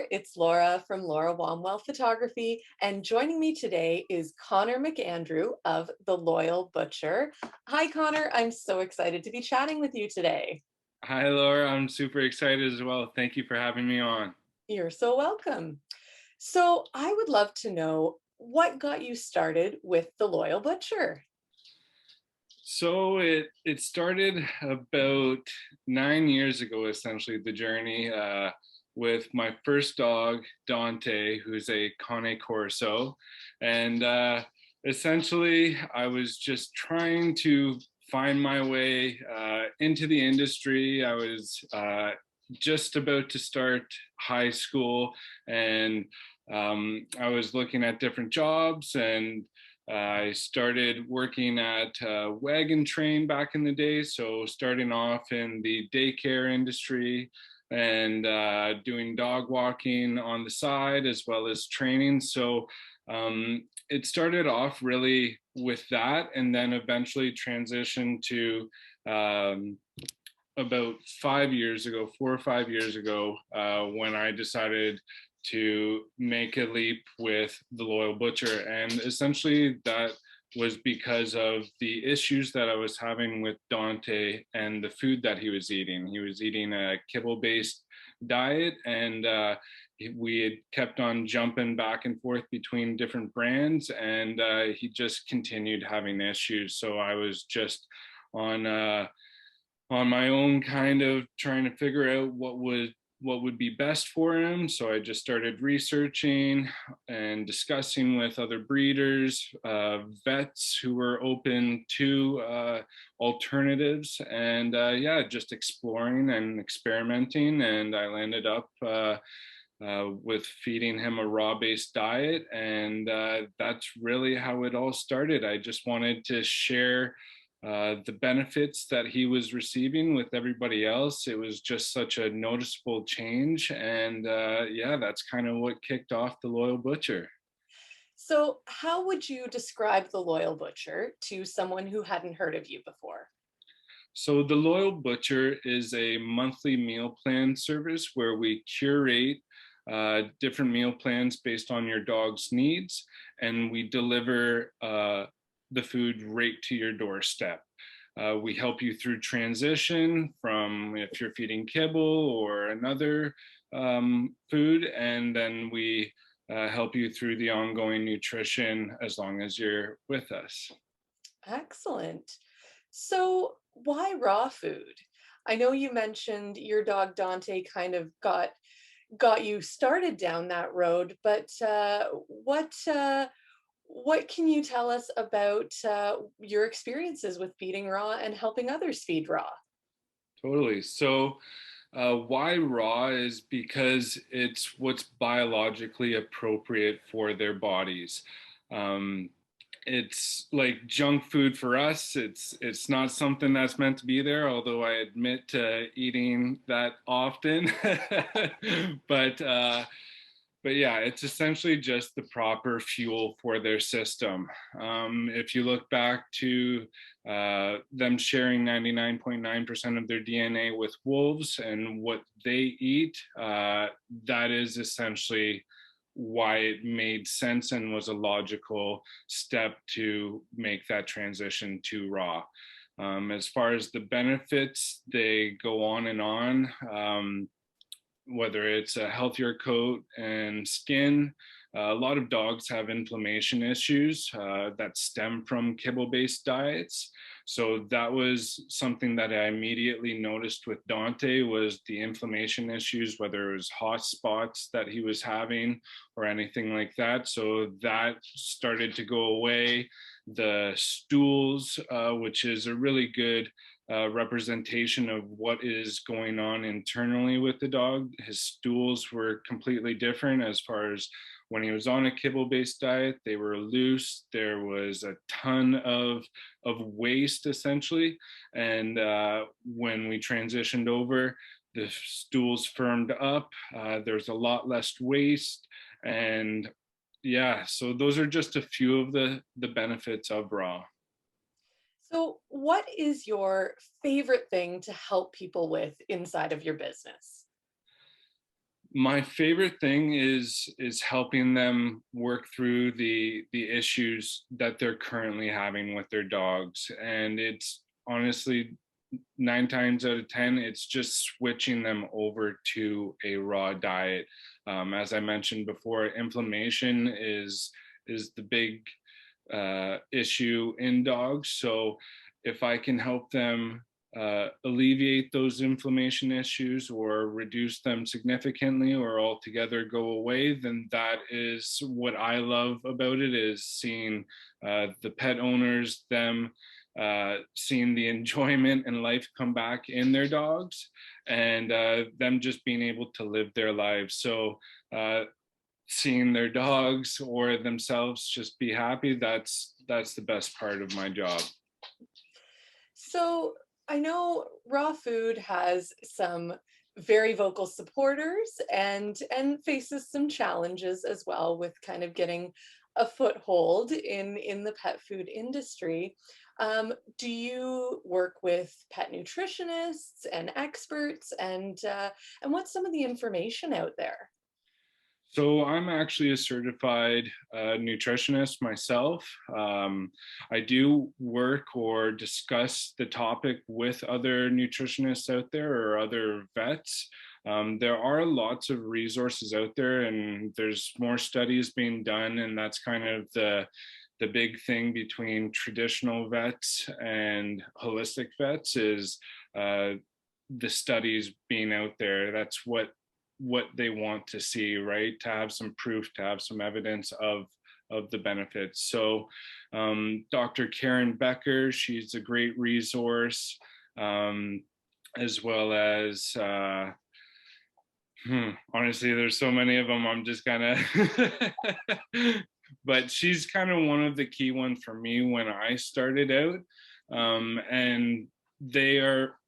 there, it's Laura from Laura Wamwell Photography, and joining me today is Connor McAndrew of The Loyal Butcher. Hi, Connor. I'm so excited to be chatting with you today. Hi, Laura. I'm super excited as well. Thank you for having me on. You're so welcome. So, I would love to know what got you started with The Loyal Butcher. So it started about 9 years ago, essentially, the journey with my first dog, Dante, who's a Cane Corso. And essentially, I was just trying to find my way into the industry. I was just about to start high school, and I was looking at different jobs, and I started working at Wagon Train back in the day. So starting off in the daycare industry and doing dog walking on the side as well as training. So it started off really with that, and then eventually transitioned to about 5 years ago, 4 or 5 years ago, when I decided to make a leap with The Loyal Butcher. And essentially, that was because of the issues that I was having with Dante and the food that he was eating. He was eating a kibble based diet, and we had kept on jumping back and forth between different brands, and he just continued having issues. So I was just on on my own, kind of trying to figure out what would be best for him. So I just started researching and discussing with other breeders, vets who were open to alternatives, and yeah, just exploring and experimenting. And I landed up with feeding him a raw-based diet, and that's really how it all started. I just wanted to share the benefits that he was receiving with everybody else. It was just such a noticeable change. And yeah, that's kind of what kicked off The Loyal Butcher. So, how would you describe The Loyal Butcher to someone who hadn't heard of you before? So, The Loyal Butcher is a monthly meal plan service where we curate different meal plans based on your dog's needs, and we deliver the food right to your doorstep. We help you through transition from if you're feeding kibble or another food, and then we help you through the ongoing nutrition as long as you're with us. Excellent. So, why raw food? I know you mentioned your dog Dante kind of got you started down that road, but what can you tell us about your experiences with feeding raw and helping others feed raw? Totally. So, why raw is because it's what's biologically appropriate for their bodies. Um, it's like junk food for us. It's not something that's meant to be there. Although I admit to eating that often, but yeah, it's essentially just the proper fuel for their system. If you look back to them sharing 99.9% of their DNA with wolves and what they eat, that is essentially why it made sense and was a logical step to make that transition to raw. As far as the benefits, they go on and on. Whether it's a healthier coat and skin. A lot of dogs have inflammation issues that stem from kibble-based diets. So that was something that I immediately noticed with Dante was the inflammation issues, whether it was hot spots that he was having or anything like that. So that started to go away. The stools, which is a really good representation of what is going on internally with the dog. His stools were completely different as far as when he was on a kibble-based diet. They were loose. There was a ton of waste essentially, and when we transitioned over, the stools firmed up. There's a lot less waste, and yeah, so those are just a few of the benefits of raw. So, what is your favorite thing to help people with inside of your business? My favorite thing is helping them work through the issues that they're currently having with their dogs, and it's honestly 9 times out of 10 it's just switching them over to a raw diet. As I mentioned before, inflammation is the big issue in dogs. So if I can help them alleviate those inflammation issues or reduce them significantly or altogether go away, then that is what I love about it, is seeing the pet owners, them seeing the enjoyment and life come back in their dogs, and them just being able to live their lives. So seeing their dogs or themselves just be happy, that's the best part of my job. So I know raw food has some very vocal supporters and faces some challenges as well with kind of getting a foothold in the pet food industry. Do you work with pet nutritionists and experts, and what's some of the information out there? So I'm actually a certified nutritionist myself. I do work or discuss the topic with other nutritionists out there or other vets. There are lots of resources out there, and there's more studies being done, and that's kind of the big thing between traditional vets and holistic vets is uh, the studies being out there. That's what they want to see, right? To have some proof, to have some evidence of the benefits. So Dr. Karen Becker, she's a great resource, as well as honestly, there's so many of them. I'm just kind of, but she's kind of one of the key ones for me when I started out. And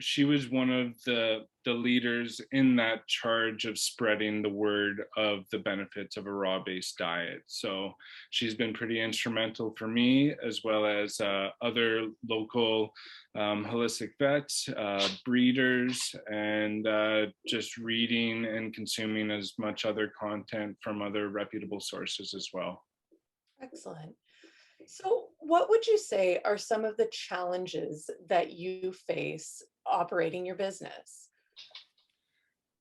she was one of the leaders in that charge of spreading the word of the benefits of a raw based diet. So she's been pretty instrumental for me, as well as other local holistic vets, breeders, and just reading and consuming as much other content from other reputable sources as well. Excellent. So, what would you say are some of the challenges that you face operating your business?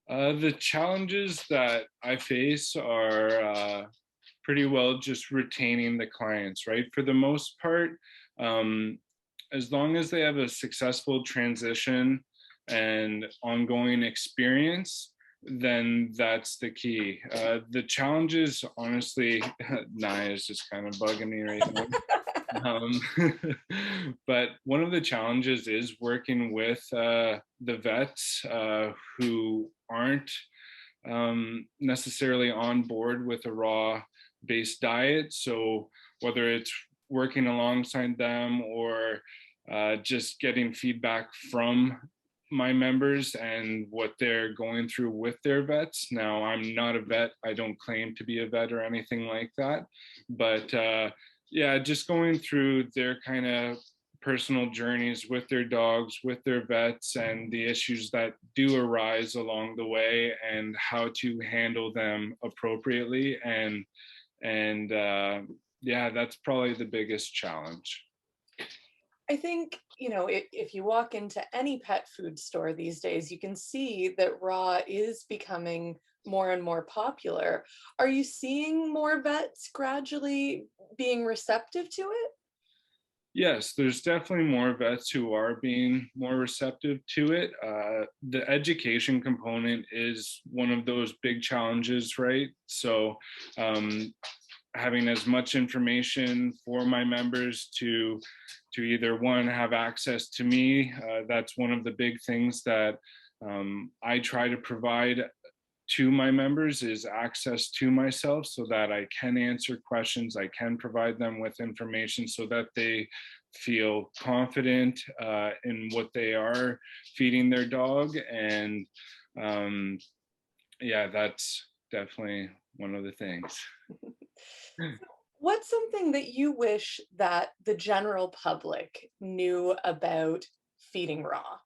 The challenges that I face are pretty well just retaining the clients, right? For the most part, um, as long as they have a successful transition and ongoing experience, then that's the key. The challenges, honestly, Naya is just kind of bugging me right now. Um, but one of the challenges is working with the vets who aren't necessarily on board with a raw based diet. So whether it's working alongside them or just getting feedback from my members and what they're going through with their vets. Now, I'm not a vet. I don't claim to be a vet or anything like that. But yeah, just going through their kind of personal journeys with their dogs, with their vets, and the issues that do arise along the way, and how to handle them appropriately. And yeah, that's probably the biggest challenge. I think, if you walk into any pet food store these days, you can see that raw is becoming more and more popular. Are you seeing more vets gradually being receptive to it? Yes, there's definitely more vets who are being more receptive to it. The education component is one of those big challenges, right? So, having as much information for my members to either one have access to me, that's one of the big things that I try to provide to my members, is access to myself so that I can answer questions, I can provide them with information so that they feel confident in what they are feeding their dog. And um, yeah, that's definitely one of the things. What's something that you wish that the general public knew about feeding raw?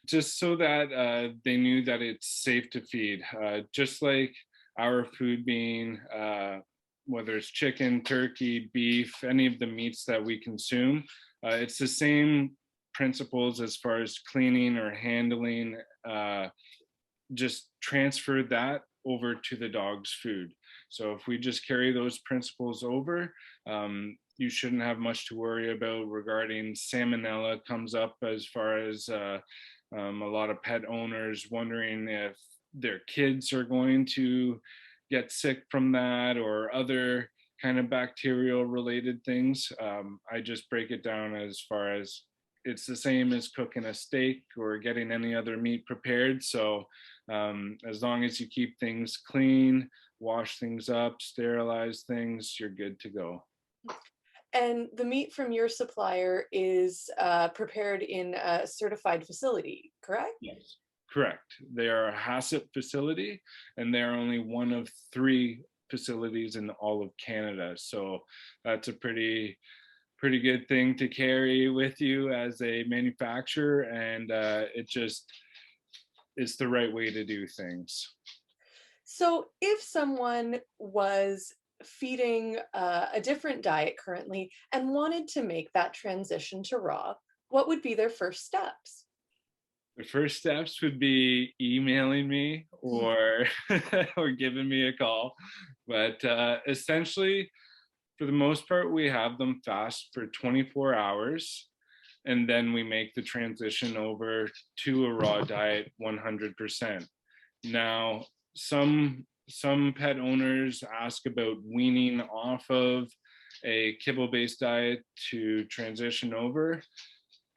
just so that they knew that it's safe to feed. Just like our food being, whether it's chicken, turkey, beef, any of the meats that we consume, it's the same principles as far as cleaning or handling. Just transfer that over to the dog's food. So if we just carry those principles over, you shouldn't have much to worry about regarding salmonella comes up as far as a lot of pet owners wondering if their kids are going to get sick from that or other kind of bacterial related things. I just break it down as far as it's the same as cooking a steak or getting any other meat prepared. So as long as you keep things clean, wash things up, sterilize things, you're good to go. And the meat from your supplier is prepared in a certified facility, correct? Yes. Correct. They are a HACCP facility, and they're only one of 3 facilities in all of Canada. So that's a pretty good thing to carry with you as a manufacturer, and it just it's the right way to do things. So if someone was feeding a different diet currently and wanted to make that transition to raw, what would be their first steps? The first steps would be emailing me or or giving me a call, but essentially, for the most part, we have them fast for 24 hours, and then we make the transition over to a raw diet 100%. Now, some pet owners ask about weaning off of a kibble-based diet to transition over.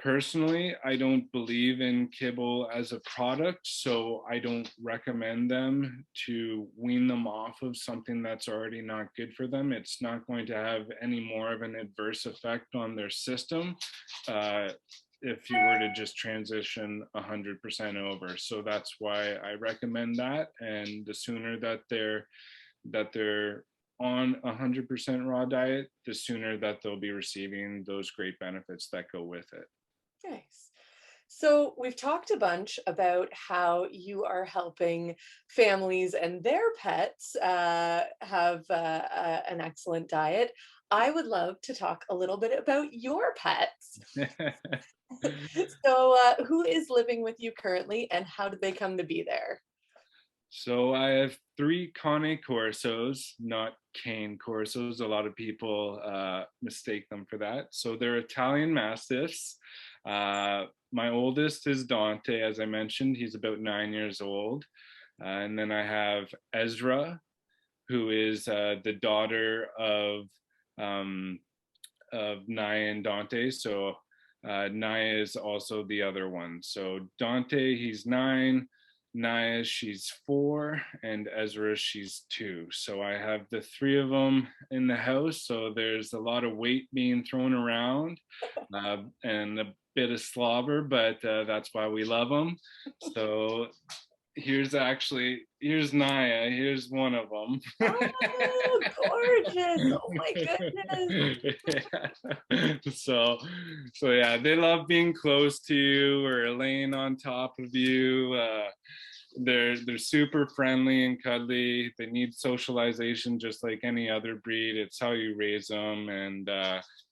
Personally, I don't believe in kibble as a product, so I don't recommend them to wean them off of something that's already not good for them. It's not going to have any more of an adverse effect on their system uh, if you were to just transition 100% over. So that's why I recommend that. And the sooner that they're on 100% raw diet, the sooner that they'll be receiving those great benefits that go with it. Nice. So we've talked a bunch about how you are helping families and their pets have an excellent diet. I would love to talk a little bit about your pets. So, who is living with you currently, and how did they come to be there? So I have 3 Cane Corsos, not cane Corsos. A lot of people mistake them for that. So they're Italian Mastiffs. My oldest is Dante, as I mentioned. He's about 9 years old. And then I have Ezra, who is the daughter um, of Naya and Dante. So Naya is also the other one. So Dante, he's 9. Naya, she's 4, and Ezra, she's 2. So I have the 3 of them in the house. So there's a lot of weight being thrown around and a bit of slobber, but that's why we love them. So here's Naya. Here's one of them. Oh, gorgeous. Oh my goodness. Yeah. So yeah, they love being close to you or laying on top of you. They're super friendly and cuddly. They need socialization just like any other breed. It's how you raise them, and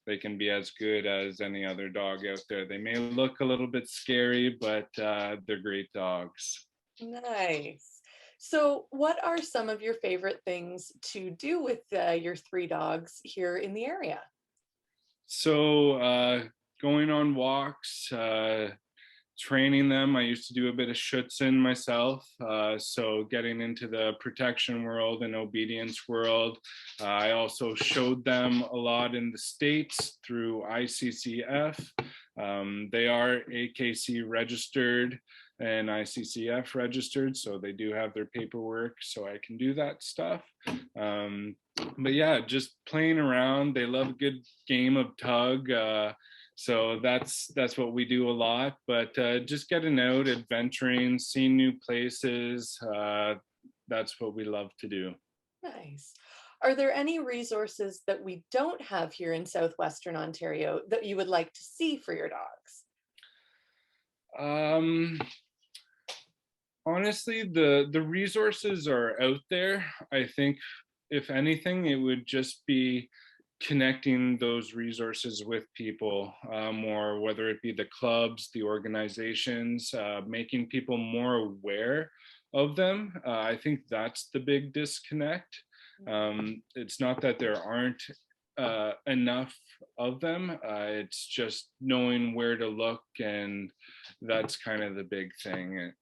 they can be as good as any other dog out there. They may look a little bit scary, but they're great dogs. Nice. So, what are some of your favorite things to do with your 3 dogs here in the area? So going on walks, training them. I used to do a bit of schutzhund myself, so getting into the protection world and obedience world. I also showed them a lot in the States through ICCF. They are AKC registered and ICCF registered, so they do have their paperwork, so I can do that stuff. But yeah, just playing around. They love a good game of tug. So that's what we do a lot. But just getting out, adventuring, seeing new places. That's what we love to do. Nice. Are there any resources that we don't have here in southwestern Ontario that you would like to see for your dogs? Um, Honestly, the resources are out there. I think if anything, it would just be connecting those resources with people more, whether it be the clubs, the organizations, making people more aware of them. I think that's the big disconnect. It's not that there aren't enough of them. It's just knowing where to look, and that's kind of the big thing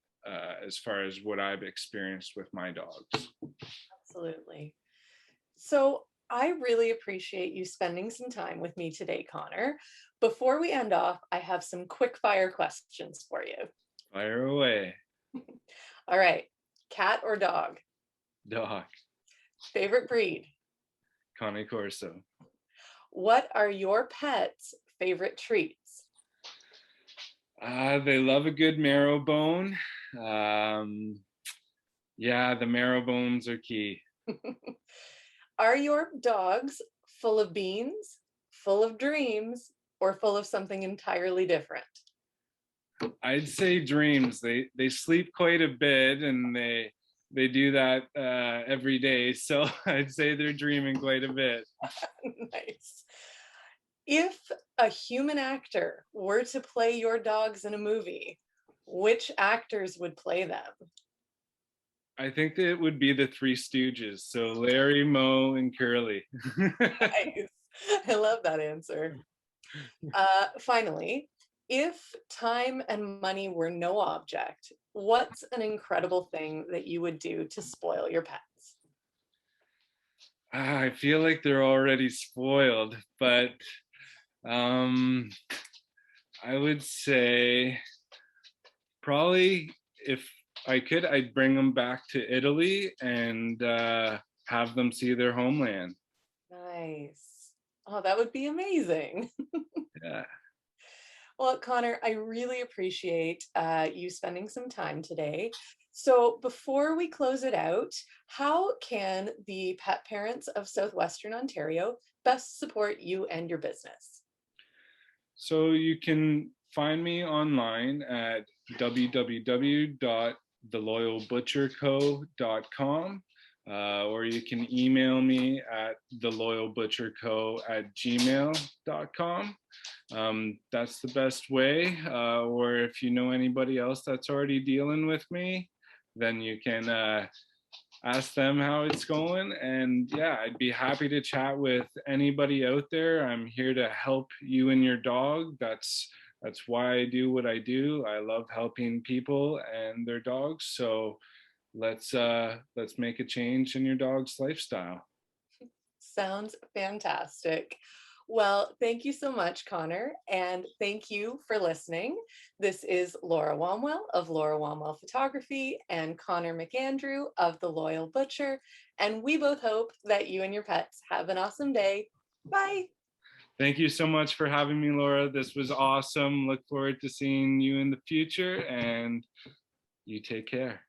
as far as what I've experienced with my dogs. Absolutely. So I really appreciate you spending some time with me today, Connor. Before we end off, I have some quick fire questions for you. Fire away. All right. Cat or dog? Dog. Favorite breed? Cane Corso. What are your pets' favorite treats? They love a good marrow bone. Yeah, the marrow bones are key. Are your dogs full of beans, full of dreams, or full of something entirely different? I'd say dreams. They sleep quite a bit, and they do that every day. So I'd say they're dreaming quite a bit. Nice. If a human actor were to play your dogs in a movie, which actors would play them? I think that it would be the Three Stooges. So Larry, Moe, and Curly. Nice. I love that answer. Finally, if time and money were no object, what's an incredible thing that you would do to spoil your pets? I feel like they're already spoiled, but um, I would say probably if I could, I'd bring them back to Italy and have them see their homeland. Nice. Oh, that would be amazing. Yeah. Well, Connor, I really appreciate you spending some time today. So, before we close it out, how can the pet parents of Southwestern Ontario best support you and your business? So you can find me online at www.theloyalbutcherco.com, or you can email me at theloyalbutcherco@gmail.com. That's the best way. Or if you know anybody else that's already dealing with me, then you can ask them how it's going. And yeah, I'd be happy to chat with anybody out there. I'm here to help you and your dog. That's why I do what I do. I love helping people and their dogs. So let's make a change in your dog's lifestyle. Sounds fantastic. Well, thank you so much, Connor, and thank you for listening. This is Laura Womwell of Laura Womwell Photography and Connor McAndrew of The Loyal Butcher, and we both hope that you and your pets have an awesome day. Bye. Thank you so much for having me, Laura. This was awesome. Look forward to seeing you in the future, and you take care.